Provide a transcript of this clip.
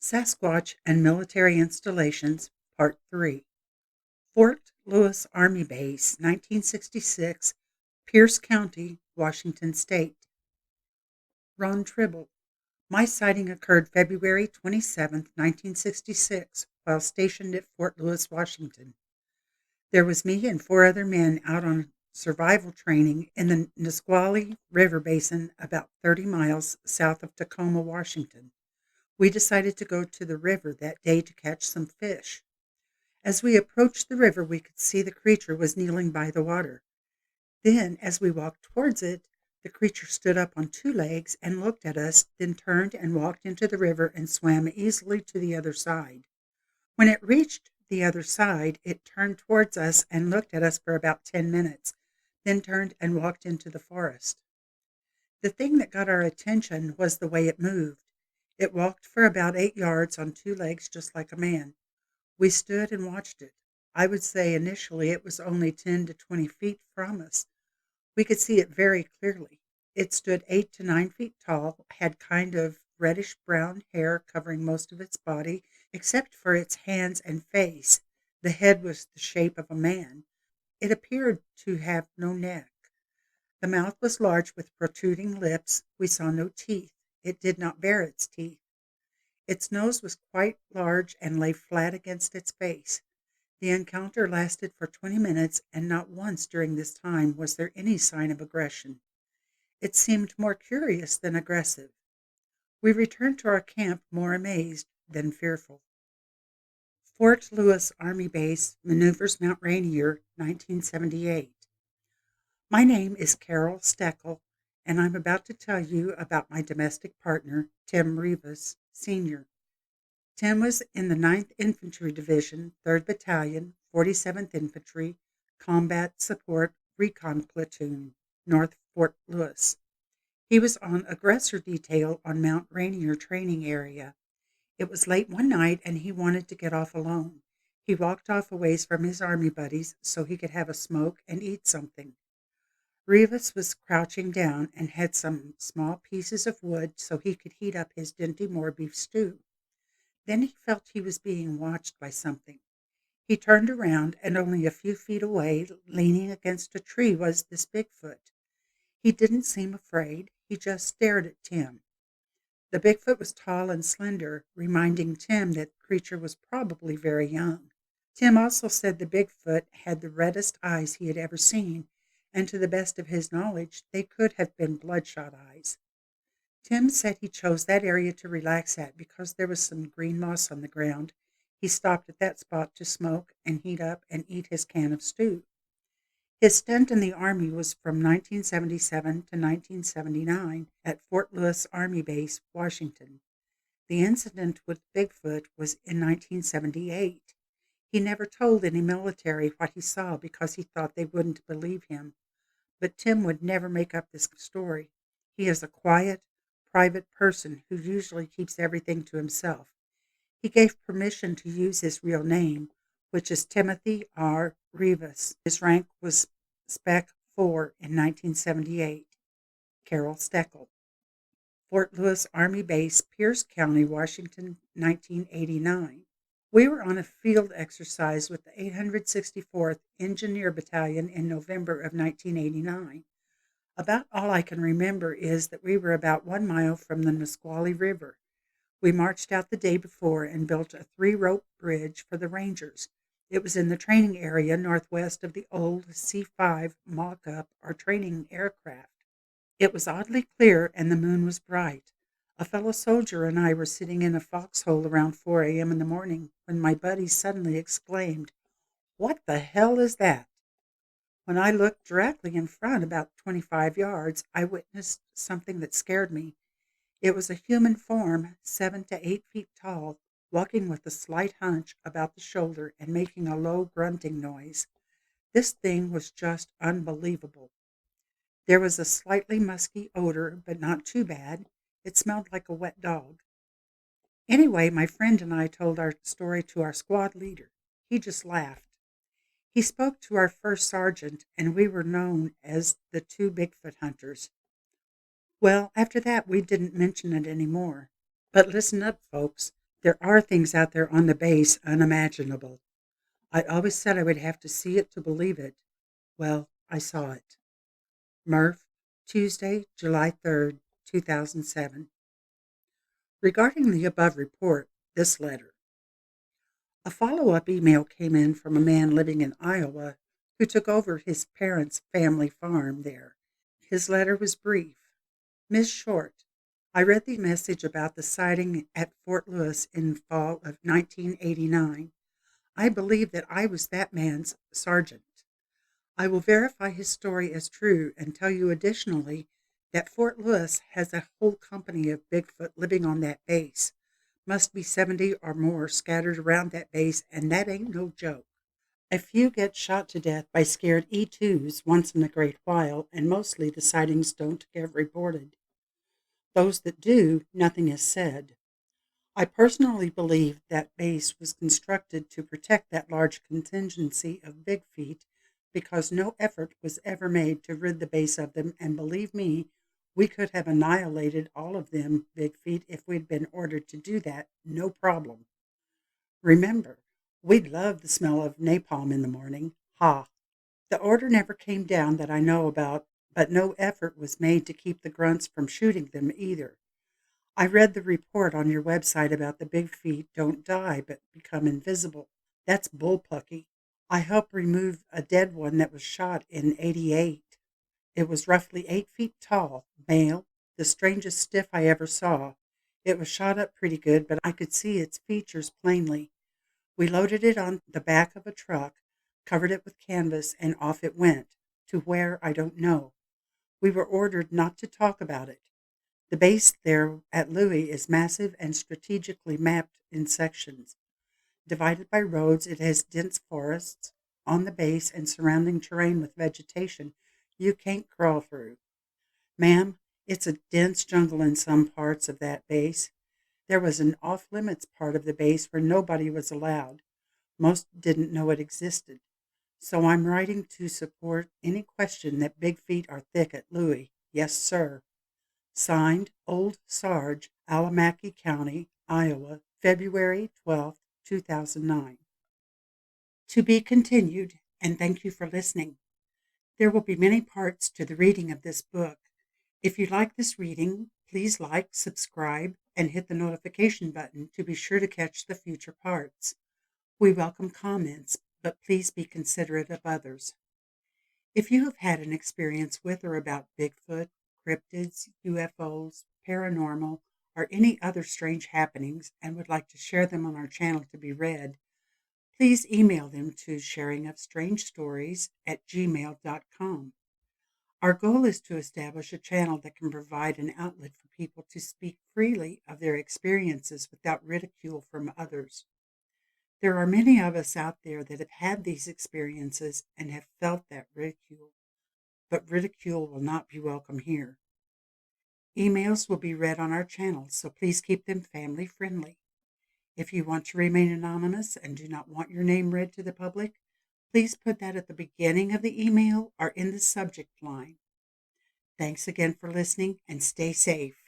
Sasquatch and Military Installations, Part 3. Fort Lewis Army Base, 1966, Pierce County, Washington State. Ron Tribble. My sighting occurred February 27, 1966, while stationed at Fort Lewis, Washington. There was me and four other men out on survival training in the Nisqually River Basin about 30 miles south of Tacoma, Washington. We decided to go to the river that day to catch some fish. As we approached the river, we could see the creature was kneeling by the water. Then, as we walked towards it, the creature stood up on two legs and looked at us, then turned and walked into the river and swam easily to the other side. When it reached the other side, it turned towards us and looked at us for about 10 minutes, then turned and walked into the forest. The thing that got our attention was the way it moved. It walked for about 8 yards on two legs just like a man. We stood and watched it. I would say initially it was only 10 to 20 feet from us. We could see it very clearly. It stood 8 to 9 feet tall, had kind of reddish brown hair covering most of its body, except for its hands and face. The head was the shape of a man. It appeared to have no neck. The mouth was large with protruding lips. We saw no teeth. It did not bear its teeth. Its nose was quite large and lay flat against its face. The encounter lasted for 20 minutes, and not once during this time was there any sign of aggression. It seemed more curious than aggressive. We returned to our camp more amazed than fearful. Fort Lewis Army Base, Maneuvers Mount Rainier, 1978. My name is Carol Steckel, and I'm about to tell you about my domestic partner, Tim Rivas, Sr. Tim was in the 9th Infantry Division, 3rd Battalion, 47th Infantry, Combat Support Recon Platoon, North Fort Lewis. He was on aggressor detail on Mount Rainier training area. It was late one night and he wanted to get off alone. He walked off a ways from his army buddies so he could have a smoke and eat something. Rivas was crouching down and had some small pieces of wood so he could heat up his Dinty Moore beef stew. Then he felt he was being watched by something. He turned around, and only a few feet away, leaning against a tree, was this Bigfoot. He didn't seem afraid. He just stared at Tim. The Bigfoot was tall and slender, reminding Tim that the creature was probably very young. Tim also said the Bigfoot had the reddest eyes he had ever seen, and to the best of his knowledge, they could have been bloodshot eyes. Tim said he chose that area to relax at because there was some green moss on the ground. He stopped at that spot to smoke and heat up and eat his can of stew. His stint in the Army was from 1977 to 1979 at Fort Lewis Army Base, Washington. The incident with Bigfoot was in 1978. He never told any military what he saw because he thought they wouldn't believe him. But Tim would never make up this story. He is a quiet, private person who usually keeps everything to himself. He gave permission to use his real name, which is Timothy R. Rivas. His rank was Spec 4 in 1978. Carol Steckel. Fort Lewis Army Base, Pierce County, Washington, 1989. We were on a field exercise with the 864th Engineer Battalion in November of 1989. About all I can remember is that we were about 1 mile from the Nisqually River. We marched out the day before and built a 3-rope bridge for the Rangers. It was in the training area northwest of the old C-5 mock-up or training aircraft. It was oddly clear and the moon was bright. A fellow soldier and I were sitting in a foxhole around 4 a.m. in the morning when my buddy suddenly exclaimed, "What the hell is that?" When I looked directly in front, about 25 yards, I witnessed something that scared me. It was a human form, 7 to 8 feet tall, walking with a slight hunch about the shoulder and making a low grunting noise. This thing was just unbelievable. There was a slightly musky odor, but not too bad. It smelled like a wet dog. Anyway, my friend and I told our story to our squad leader. He just laughed. He spoke to our first sergeant, and we were known as the 2 Bigfoot hunters. Well, after that, we didn't mention it anymore. But listen up, folks. There are things out there on the base unimaginable. I always said I would have to see it to believe it. Well, I saw it. Murph, Tuesday, July 3rd, 2007. Regarding the above report, this letter. A follow-up email came in from a man living in Iowa who took over his parents' family farm there. His letter was brief. Ms. Short, I read the message about the sighting at Fort Lewis in fall of 1989. I believe that I was that man's sergeant. I will verify his story as true and tell you additionally that Fort Lewis has a whole company of Bigfoot living on that base. Must be 70 or more scattered around that base, and that ain't no joke. A few get shot to death by scared E2s once in a great while, and mostly the sightings don't get reported. Those that do, nothing is said. I personally believe that base was constructed to protect that large contingency of big feet because no effort was ever made to rid the base of them, and believe me, we could have annihilated all of them big feet if we'd been ordered to do that, no problem. Remember, we'd love the smell of napalm in the morning. Ha! The order never came down that I know about, but no effort was made to keep the grunts from shooting them either. I read the report on your website about the big feet don't die but become invisible. That's bullpucky. I helped remove a dead one that was shot in '88. It was roughly 8 feet tall, male, the strangest stiff I ever saw. It was shot up pretty good, but I could see its features plainly. We loaded it on the back of a truck, covered it with canvas, and off it went. To where, I don't know. We were ordered not to talk about it. The base there at Louis is massive and strategically mapped in sections. Divided by roads, it has dense forests on the base and surrounding terrain with vegetation you can't crawl through. Ma'am, it's a dense jungle in some parts of that base. There was an off-limits part of the base where nobody was allowed. Most didn't know it existed. So I'm writing to support any question that big feet are thick at Louis. Yes, sir. Signed, Old Sarge, Alamaki County, Iowa, February 12th, 2009. To be continued, and thank you for listening. There will be many parts to the reading of this book. If you like this reading, please like, subscribe, and hit the notification button to be sure to catch the future parts. We welcome comments, but please be considerate of others. If you have had an experience with or about Bigfoot, cryptids, UFOs, paranormal, or any other strange happenings and would like to share them on our channel to be read, please email them to sharingofstrangestories@gmail.com. Our goal is to establish a channel that can provide an outlet for people to speak freely of their experiences without ridicule from others. There are many of us out there that have had these experiences and have felt that ridicule, but ridicule will not be welcome here. Emails will be read on our channel, so please keep them family friendly. If you want to remain anonymous and do not want your name read to the public, please put that at the beginning of the email or in the subject line. Thanks again for listening and stay safe.